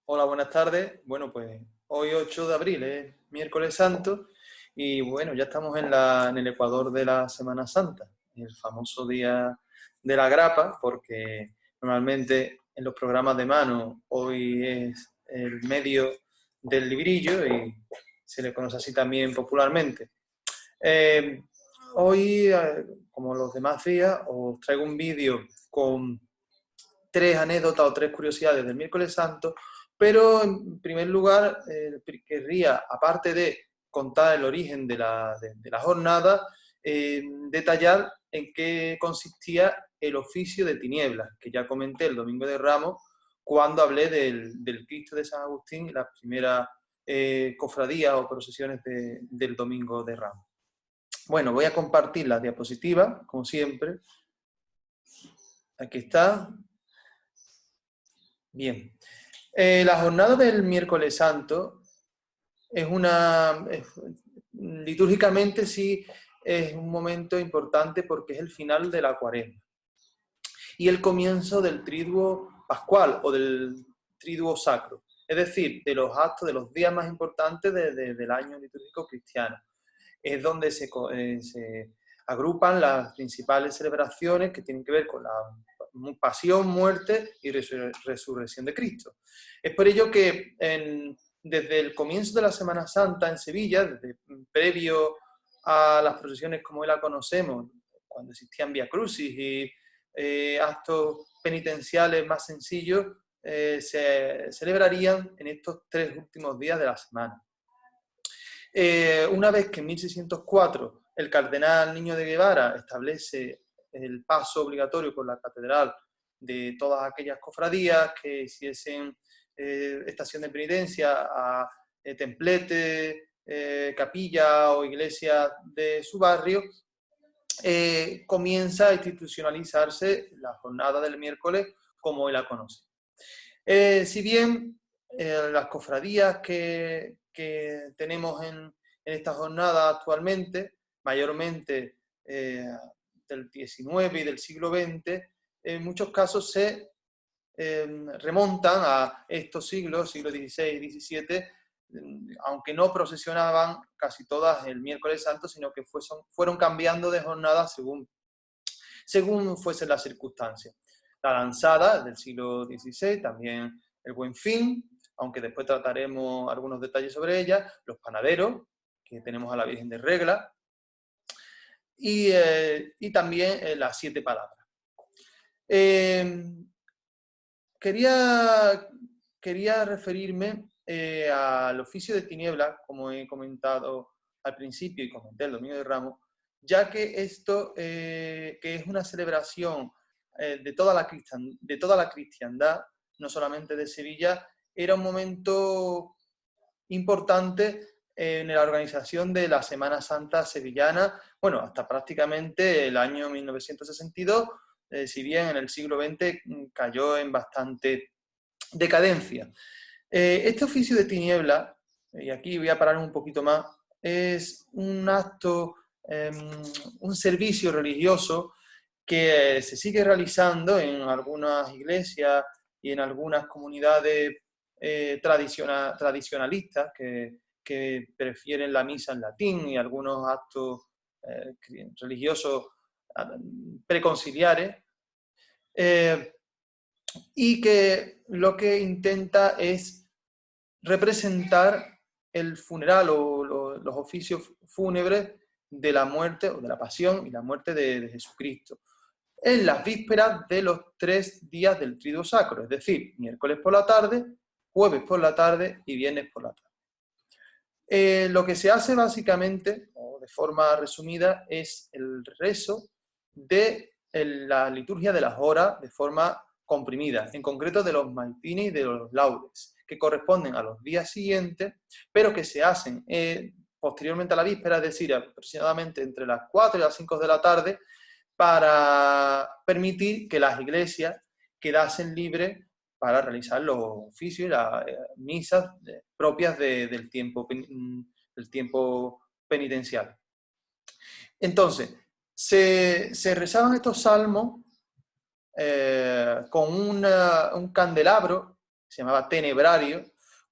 Hola, buenas tardes. Bueno, pues hoy 8 de abril es miércoles santo y bueno, ya estamos en el Ecuador de la Semana Santa, el famoso día de la grapa, porque normalmente en los programas de mano hoy es el medio del librillo y se le conoce así también popularmente. Eh, Hoy, como los demás días, os traigo un vídeo con tres anécdotas o tres curiosidades del miércoles santo, pero en primer lugar querría, aparte de contar el origen de la jornada, detallar en qué consistía el oficio de tinieblas, que ya comenté el Domingo de Ramos, cuando hablé del Cristo de San Agustín y las primeras cofradías o procesiones del Domingo de Ramos. Bueno, voy a compartir las diapositivas, como siempre. Aquí está. Bien. La jornada del miércoles santo es litúrgicamente sí es un momento importante porque es el final de la cuaresma y el comienzo del triduo pascual o del triduo sacro, es decir, de los actos, de los días más importantes del año litúrgico cristiano. Es donde se agrupan las principales celebraciones que tienen que ver con la pasión, muerte y resurrección de Cristo. Es por ello que desde el comienzo de la Semana Santa en Sevilla, desde previo a las procesiones como hoy la conocemos, cuando existían Vía Crucis y actos penitenciales más sencillos, se celebrarían en estos tres últimos días de la semana. Una vez que en 1604 el cardenal Niño de Guevara establece el paso obligatorio por la catedral de todas aquellas cofradías que hiciesen estación de penitencia a templete, capilla o iglesia de su barrio, comienza a institucionalizarse la jornada del miércoles como él la conoce. Si bien las cofradías que tenemos en esta jornada actualmente, mayormente del XIX y del siglo XX, en muchos casos se remontan a estos siglos, siglo XVI y XVII, aunque no procesionaban casi todas el miércoles santo, sino que fueron cambiando de jornada según fuesen las circunstancias. La lanzada del siglo XVI, también el Buen Fin, aunque después trataremos algunos detalles sobre ella, los panaderos, que tenemos a la Virgen de Regla, y también las 7 palabras. Quería referirme al oficio de tinieblas, como he comentado al principio y comenté el Domingo de Ramos, ya que esto, que es una celebración de toda la cristiandad, no solamente de Sevilla, era un momento importante en la organización de la Semana Santa sevillana, bueno, hasta prácticamente el año 1962, si bien en el siglo XX cayó en bastante decadencia. Este oficio de tiniebla, y aquí voy a parar un poquito más, es un acto, un servicio religioso que se sigue realizando en algunas iglesias y en algunas comunidades tradicionalistas que prefieren la misa en latín y algunos actos religiosos preconciliares, y que lo que intenta es representar el funeral o los oficios fúnebres de la muerte o de la pasión y la muerte de Jesucristo en las vísperas de los 3 días del Triduo Sacro, es decir, miércoles por la tarde, jueves por la tarde y viernes por la tarde. Lo que se hace básicamente, o de forma resumida, es el rezo de la liturgia de las horas de forma comprimida, en concreto de los maitines y de los laudes, que corresponden a los días siguientes, pero que se hacen posteriormente a la víspera, es decir, aproximadamente entre las 4 y las 5 de la tarde, para permitir que las iglesias quedasen libres para realizar los oficios y las misas propias del tiempo penitencial. Entonces, se rezaban estos salmos con un candelabro, se llamaba tenebrario,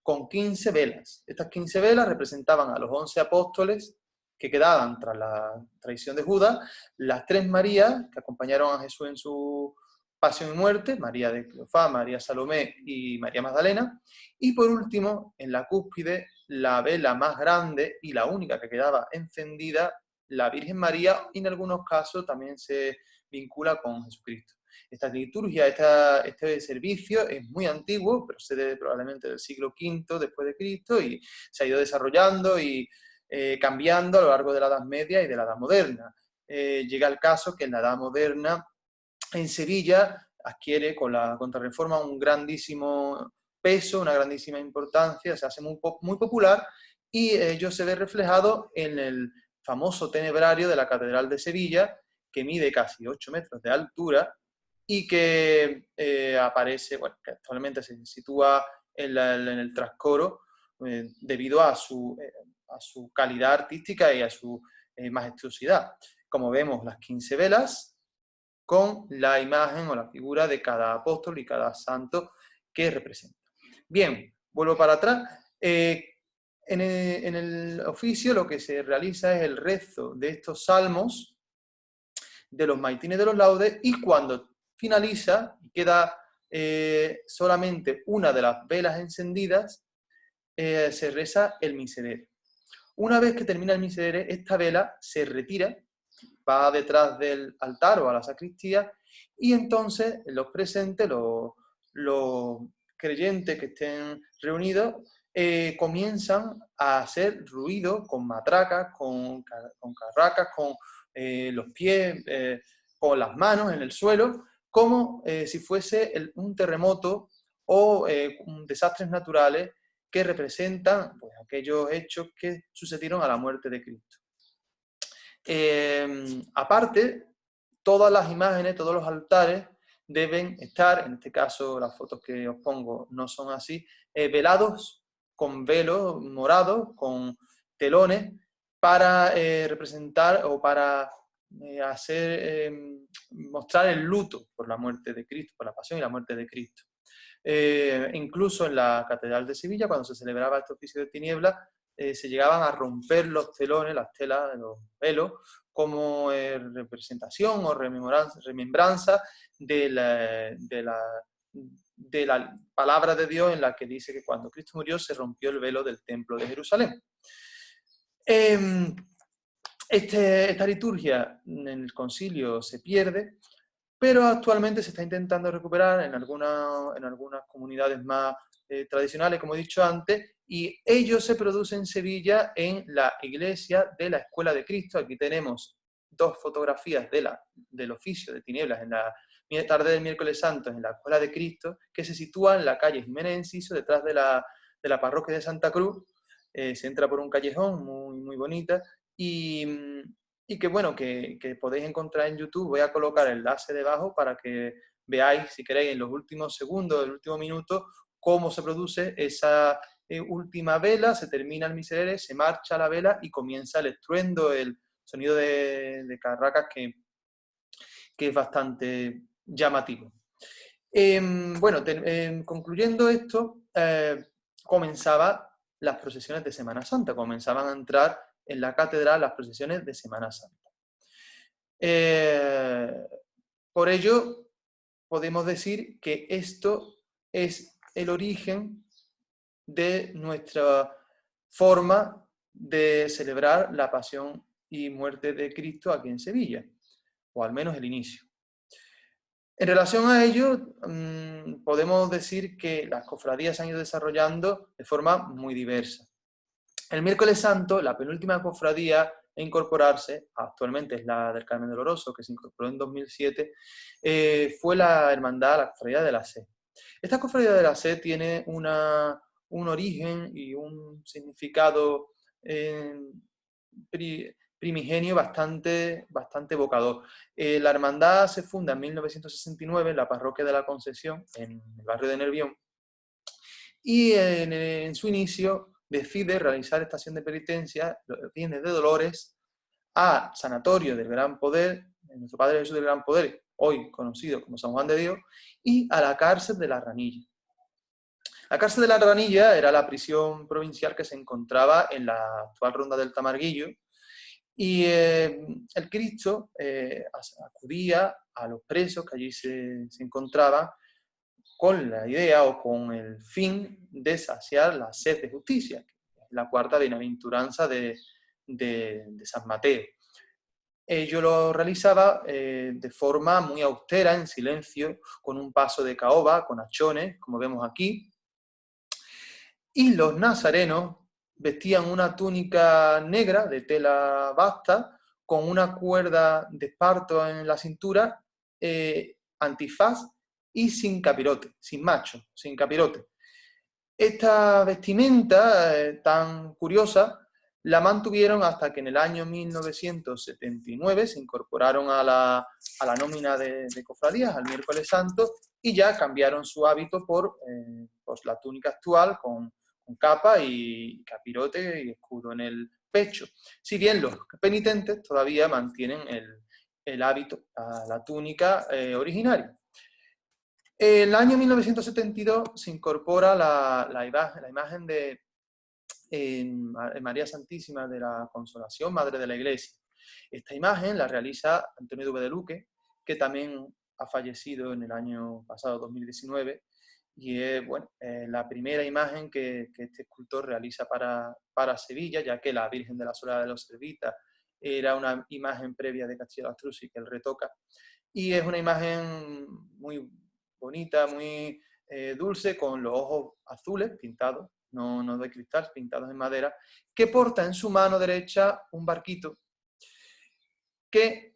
con 15 velas. Estas 15 velas representaban a los 11 apóstoles que quedaban tras la traición de Judas, las 3 Marías que acompañaron a Jesús en su pasión y muerte, María de Cleofás, María Salomé y María Magdalena, y por último, en la cúspide, la vela más grande y la única que quedaba encendida, la Virgen María, y en algunos casos también se vincula con Jesucristo. Esta liturgia, este servicio es muy antiguo, procede probablemente del siglo V después de Cristo y se ha ido desarrollando y cambiando a lo largo de la Edad Media y de la Edad Moderna. Llega el caso que en la Edad Moderna, en Sevilla, adquiere con la Contrarreforma un grandísimo peso, una grandísima importancia, se hace muy popular y ello se ve reflejado en el famoso tenebrario de la Catedral de Sevilla, que mide casi 8 metros de altura y que aparece, bueno, que actualmente se sitúa en el trascoro debido a su calidad artística y a su majestuosidad. Como vemos, las 15 velas con la imagen o la figura de cada apóstol y cada santo que representa. Bien, vuelvo para atrás. En el oficio lo que se realiza es el rezo de estos salmos, de los maitines de los laudes, y cuando finaliza y queda solamente una de las velas encendidas, se reza el miserere. Una vez que termina el miserere, esta vela se retira, va detrás del altar o a la sacristía, y entonces los presentes, los creyentes que estén reunidos, comienzan a hacer ruido con matracas, con carracas, con los pies, con las manos en el suelo, como si fuese un terremoto o desastres naturales que representan pues, aquellos hechos que sucedieron a la muerte de Cristo. Aparte, todas las imágenes, todos los altares deben estar, en este caso las fotos que os pongo no son así, velados con velos morados, con telones, para representar o para mostrar el luto por la muerte de Cristo, por la pasión y la muerte de Cristo. Incluso en la Catedral de Sevilla, cuando se celebraba este oficio de tinieblas, se llegaban a romper los telones, las telas de los velos, como representación o remembranza de la palabra de Dios en la que dice que cuando Cristo murió se rompió el velo del templo de Jerusalén. Esta liturgia en el concilio se pierde, pero actualmente se está intentando recuperar en algunas comunidades más tradicionales, como he dicho antes, y ello se produce en Sevilla en la iglesia de la Escuela de Cristo. Aquí tenemos 2 fotografías del oficio de tinieblas en la tarde del miércoles santo en la Escuela de Cristo, que se sitúa en la calle Jiménez Enciso, detrás de la parroquia de Santa Cruz. Se entra por un callejón muy, muy bonita y que bueno, que podéis encontrar en YouTube. Voy a colocar el enlace debajo para que veáis, si queréis, en los últimos segundos, el último minuto, cómo se produce esa última vela, se termina el miserere, se marcha la vela y comienza el estruendo, el sonido de carracas que es bastante llamativo. Bueno, concluyendo esto, comenzaban las procesiones de Semana Santa, comenzaban a entrar en la catedral las procesiones de Semana Santa. Por ello, podemos decir que esto es el origen de nuestra forma de celebrar la pasión y muerte de Cristo aquí en Sevilla, o al menos el inicio. En relación a ello, podemos decir que las cofradías se han ido desarrollando de forma muy diversa. El miércoles santo, la penúltima cofradía a incorporarse, actualmente es la del Carmen Doloroso, que se incorporó en 2007, fue la hermandad, la cofradía de la Sé. Esta cofradía de la Sé tiene un origen y un significado primigenio bastante evocador. La hermandad se funda en 1969 en la parroquia de la Concesión, en el barrio de Nervión, y en su inicio decide realizar estación de penitencia, los Viernes de Dolores, a Sanatorio del Gran Poder, nuestro Padre Jesús del Gran Poder, hoy conocido como San Juan de Dios, y a la cárcel de la Ranilla. La cárcel de la Ranilla era la prisión provincial que se encontraba en la actual Ronda del Tamarguillo, y el Cristo acudía a los presos que allí se encontraban con la idea o con el fin de saciar la sed de justicia, que es la cuarta bienaventuranza de San Mateo. Ello lo realizaba de forma muy austera, en silencio, con un paso de caoba, con hachones, como vemos aquí. Y los nazarenos vestían una túnica negra de tela basta, con una cuerda de esparto en la cintura, antifaz y sin capirote, sin macho, sin capirote. Esta vestimenta tan curiosa la mantuvieron hasta que en el año 1979 se incorporaron a la nómina de cofradías, al miércoles santo, y ya cambiaron su hábito por pues la túnica actual con capa y capirote y escudo en el pecho. Si bien los penitentes todavía mantienen el hábito, la túnica originaria. En el año 1972 se incorpora la imagen de María Santísima de la Consolación, Madre de la Iglesia. Esta imagen la realiza Antonio Dube de Luque, que también ha fallecido en el año pasado, 2019, y es la primera imagen que este escultor realiza para Sevilla, ya que la Virgen de la Soledad de los Servitas era una imagen previa de Castillo de Astruzzi que él retoca, y es una imagen muy bonita, muy dulce, con los ojos azules pintados, no de cristal, pintados en madera, que porta en su mano derecha un barquito que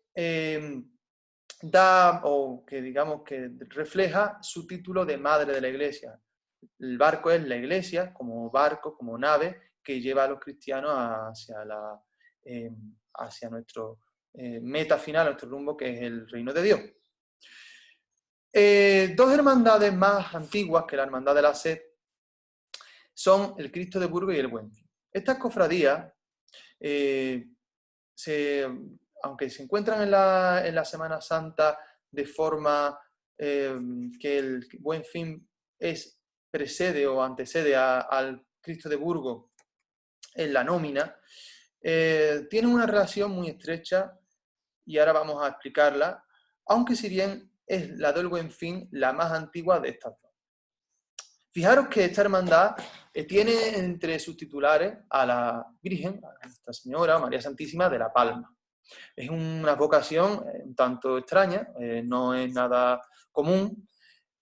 digamos que refleja su título de Madre de la Iglesia. El barco es la Iglesia como barco, como nave que lleva a los cristianos hacia nuestro meta final, nuestro rumbo, que es el reino de Dios. Dos hermandades más antiguas que la Hermandad de la Sed son el Cristo de Burgos y el Buen Fin. Estas cofradías, aunque se encuentran en la Semana Santa de forma que el Buen Fin precede o antecede al Cristo de Burgos en la nómina, tienen una relación muy estrecha, y ahora vamos a explicarla, aunque si bien es la del Buen Fin la más antigua de estas dos. Fijaros que esta hermandad tiene entre sus titulares a la Virgen, a Nuestra Señora María Santísima de la Palma. Es una vocación un tanto extraña, no es nada común,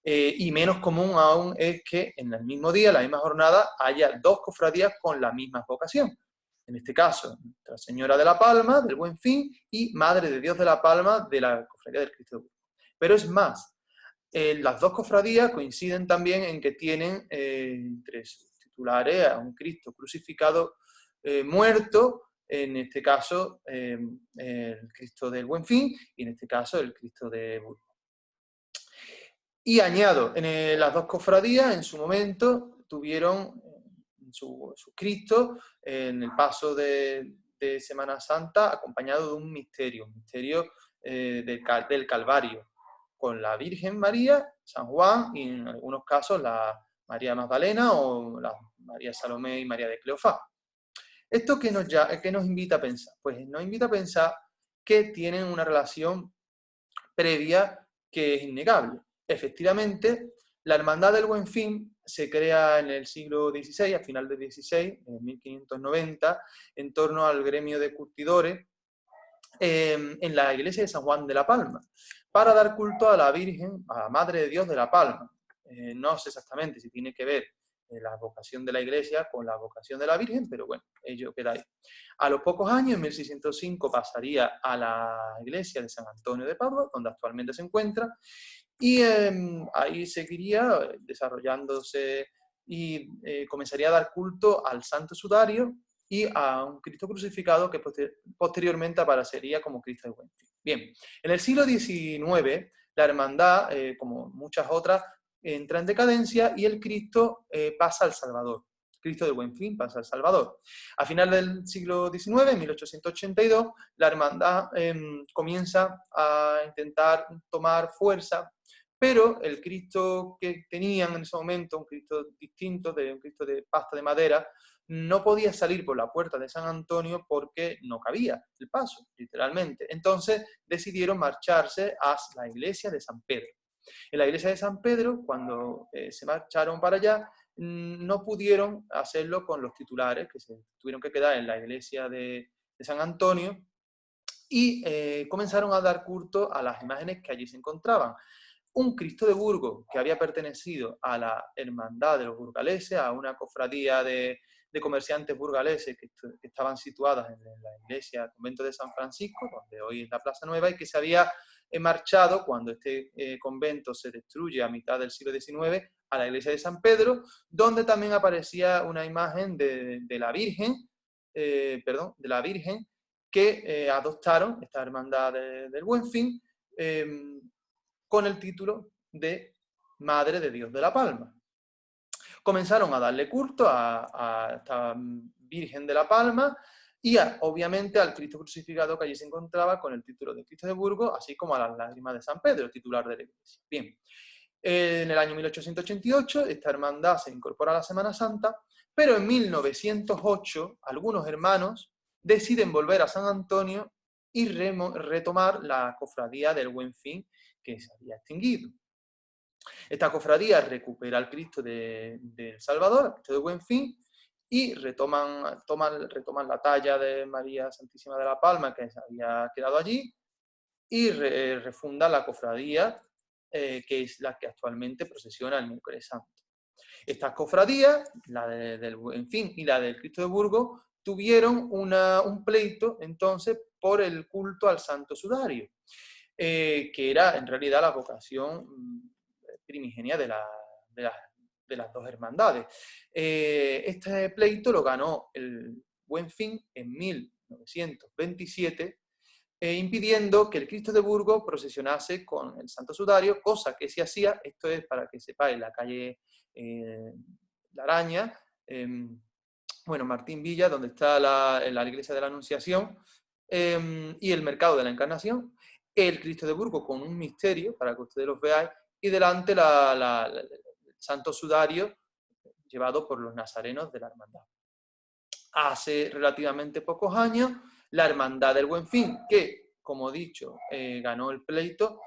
y menos común aún es que en el mismo día, en la misma jornada, haya dos cofradías con la misma vocación. En este caso, Nuestra Señora de la Palma, del Buen Fin, y Madre de Dios de la Palma, de la Cofradía del Cristo de Burgos. Pero es más, las dos cofradías coinciden también en que tienen entre sus titulares a un Cristo crucificado muerto, en este caso el Cristo del Buen Fin, y en este caso el Cristo de Burgos. Y añado, las dos cofradías en su momento tuvieron su Cristo en el paso de Semana Santa acompañado de un misterio del Calvario, con la Virgen María, San Juan y en algunos casos la María Magdalena o la María Salomé y María de Cleofás. ¿Esto qué nos invita a pensar? Pues nos invita a pensar que tienen una relación previa que es innegable. Efectivamente, la Hermandad del Buen Fin se crea en el siglo XVI, a final del XVI, en 1590, en torno al gremio de curtidores, en la iglesia de San Juan de la Palma, para dar culto a la Virgen, a la Madre de Dios de la Palma. No sé exactamente si tiene que ver la vocación de la iglesia con la vocación de la Virgen, pero bueno, ello queda ahí. A los pocos años, en 1605, pasaría a la iglesia de San Antonio de Padua, donde actualmente se encuentra, y ahí seguiría desarrollándose y comenzaría a dar culto al Santo Sudario y a un Cristo crucificado que posteriormente aparecería como Cristo de Buen Fin. Bien, en el siglo XIX, la hermandad, como muchas otras, entra en decadencia y el Cristo pasa al Salvador. Cristo de Buen Fin pasa al Salvador. A final del siglo XIX, en 1882, la hermandad comienza a intentar tomar fuerza, pero el Cristo que tenían en ese momento, un Cristo distinto, un Cristo de pasta de madera, no podía salir por la puerta de San Antonio porque no cabía el paso, literalmente. Entonces decidieron marcharse a la iglesia de San Pedro. En la iglesia de San Pedro, cuando se marcharon para allá, no pudieron hacerlo con los titulares, que se tuvieron que quedar en la iglesia de San Antonio, y comenzaron a dar culto a las imágenes que allí se encontraban. Un Cristo de Burgos que había pertenecido a la hermandad de los burgaleses, a una cofradía de comerciantes burgaleses que estaban situadas en la iglesia, convento de San Francisco, donde hoy es la Plaza Nueva, y que se había marchado cuando este convento se destruye a mitad del siglo XIX a la iglesia de San Pedro, donde también aparecía una imagen de la Virgen, que adoptaron esta hermandad del Buen Fin, con el título de Madre de Dios de la Palma. Comenzaron a darle culto a esta Virgen de la Palma y obviamente al Cristo crucificado que allí se encontraba con el título de Cristo de Burgos, así como a las lágrimas de San Pedro, titular de la iglesia. Bien, en el año 1888 esta hermandad se incorpora a la Semana Santa, pero en 1908 algunos hermanos deciden volver a San Antonio y retomar la cofradía del Buen Fin que se había extinguido. Esta cofradía recupera al Cristo del Salvador, al Cristo de Buen Fin, y retoman la talla de María Santísima de la Palma que se había quedado allí, y refundan la cofradía, que es la que actualmente procesiona el miércoles santo. Estas cofradías, la del Buen Fin y la del Cristo de Burgos, tuvieron un pleito entonces por el culto al Santo Sudario, que era en realidad la vocación primigenia de las dos hermandades. Este pleito lo ganó el Buen Fin en 1927, impidiendo que el Cristo de Burgos procesionase con el Santo Sudario, cosa que se hacía, esto es para que sepáis, la calle La Araña, Martín Villa, donde está la iglesia de la Anunciación, y el mercado de la Encarnación, el Cristo de Burgos con un misterio, para que ustedes los veáis, y delante el Santo Sudario llevado por los nazarenos de la hermandad. Hace relativamente pocos años, la hermandad del Buen Fin, que, como he dicho, ganó el pleito,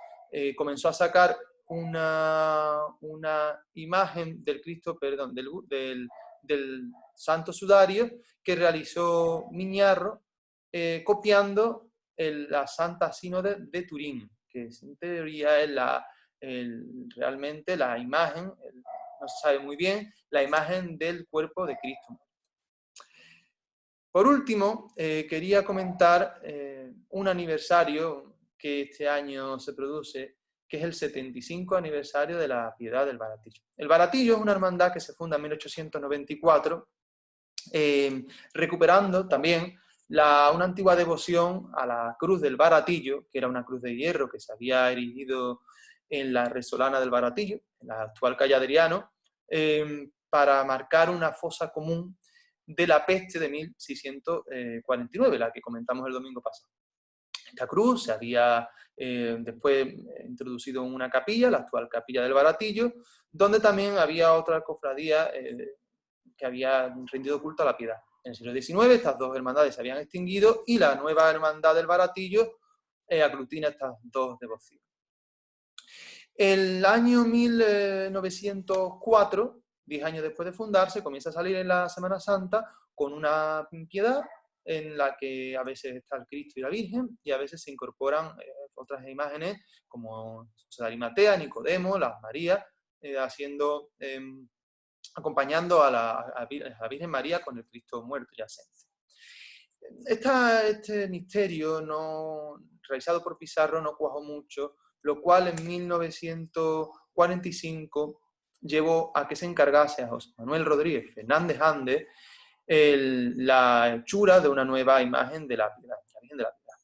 comenzó a sacar una imagen del Cristo, del Santo Sudario, que realizó Miñarro, copiando la Santa Sínode de Turín, que en teoría es realmente la imagen, no se sabe muy bien, la imagen del cuerpo de Cristo. Por último, quería comentar un aniversario que este año se produce, que es el 75 aniversario de la Piedad del Baratillo. El Baratillo es una hermandad que se funda en 1894, recuperando también una antigua devoción a la cruz del Baratillo, que era una cruz de hierro que se había erigido en la Resolana del Baratillo, en la actual calle Adriano, para marcar una fosa común de la peste de 1649, la que comentamos el domingo pasado. Esta cruz se había después introducido en una capilla, la actual capilla del Baratillo, donde también había otra cofradía que había rendido culto a la Piedad. En el siglo XIX estas dos hermandades se habían extinguido y la nueva hermandad del Baratillo aglutina estas dos devociones. El año 1904, 10 años después de fundarse, comienza a salir en la Semana Santa con una piedad en la que a veces está el Cristo y la Virgen, y a veces se incorporan otras imágenes como José de Arimatea, Nicodemo, las Marías, acompañando a la Virgen María con el Cristo muerto yacente. Este misterio realizado por Pizarro no cuajó mucho, lo cual en 1945 llevó a que se encargase a José Manuel Rodríguez Fernández Andes la hechura de una nueva imagen de la Piedad, la Virgen de la Piedad.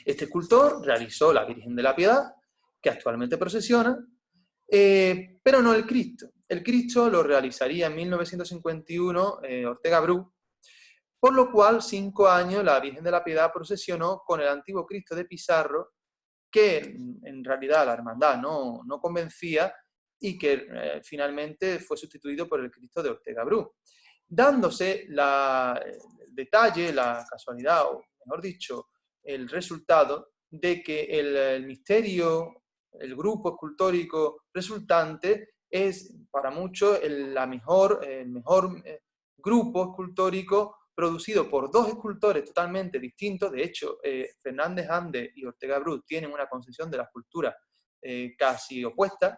Este escultor realizó la Virgen de la Piedad, que actualmente procesiona, pero no el Cristo. El Cristo lo realizaría en 1951 Ortega Bru, por lo cual 5 años la Virgen de la Piedad procesionó con el antiguo Cristo de Pizarro, que en realidad la hermandad no convencía y que finalmente fue sustituido por el Cristo de Ortega Bru, dándose el detalle, la casualidad, o mejor dicho, el resultado de que el misterio, el grupo escultórico resultante es para muchos el mejor grupo escultórico producido por dos escultores totalmente distintos. De hecho, Fernández Ande y Ortega Bru tienen una concepción de la escultura casi opuesta,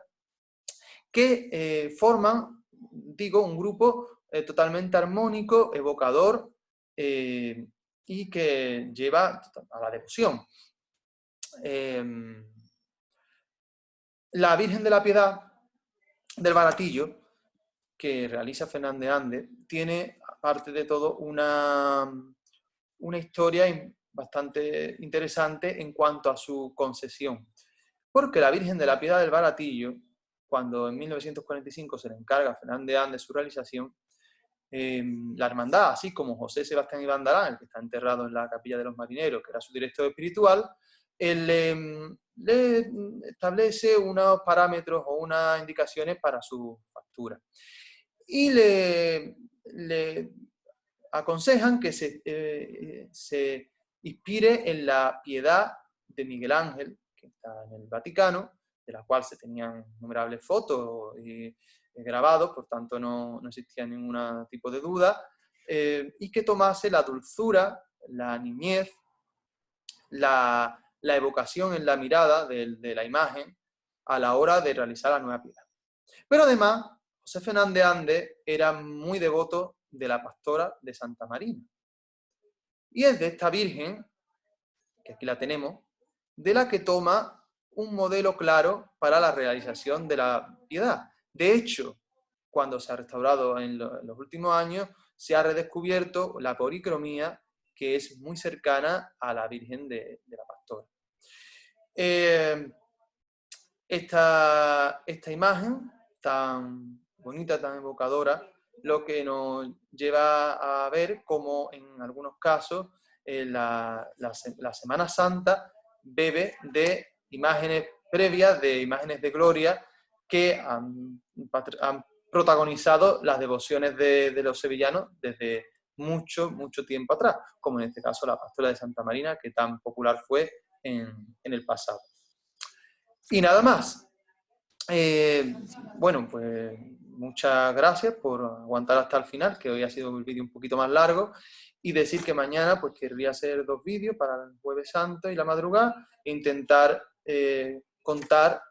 que forman, digo, un grupo totalmente armónico, evocador, y que lleva a la devoción. La Virgen de la Piedad del Baratillo, que realiza Fernández Ande, tiene, aparte de todo, una historia bastante interesante en cuanto a su concesión. Porque la Virgen de la Piedad del Baratillo, cuando en 1945 se le encarga a Fernández Ande su realización, la hermandad, así como José Sebastián Iván Darán, el que está enterrado en la Capilla de los Marineros, que era su director espiritual, él le establece unos parámetros o unas indicaciones para su factura. Y le aconsejan que se inspire en la Piedad de Miguel Ángel, que está en el Vaticano, de la cual se tenían innumerables fotos y grabados, por tanto no existía ningún tipo de duda, y que tomase la dulzura, la niñez, la evocación en la mirada de la imagen a la hora de realizar la nueva piedad. Pero además, José Fernández Ande era muy devoto de la pastora de Santa Marina. Y es de esta Virgen, que aquí la tenemos, de la que toma un modelo claro para la realización de la piedad. De hecho, cuando se ha restaurado en los últimos años, se ha redescubierto la policromía, que es muy cercana a la Virgen de la Pastora. Esta imagen tan bonita, tan evocadora, lo que nos lleva a ver cómo en algunos casos la Semana Santa bebe de imágenes previas, de imágenes de gloria que han protagonizado las devociones de los sevillanos desde mucho tiempo atrás, como en este caso la Pastora de Santa Marina, que tan popular fue en el pasado. Y nada más. Bueno, pues muchas gracias por aguantar hasta el final, que hoy ha sido un vídeo un poquito más largo, y decir que mañana pues querría hacer 2 vídeos para el Jueves Santo y la madrugada, e intentar contar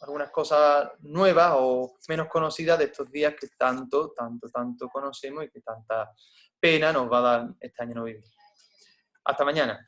algunas cosas nuevas o menos conocidas de estos días que tanto conocemos y que tanta pena nos va a dar este año no vivir. Hasta mañana.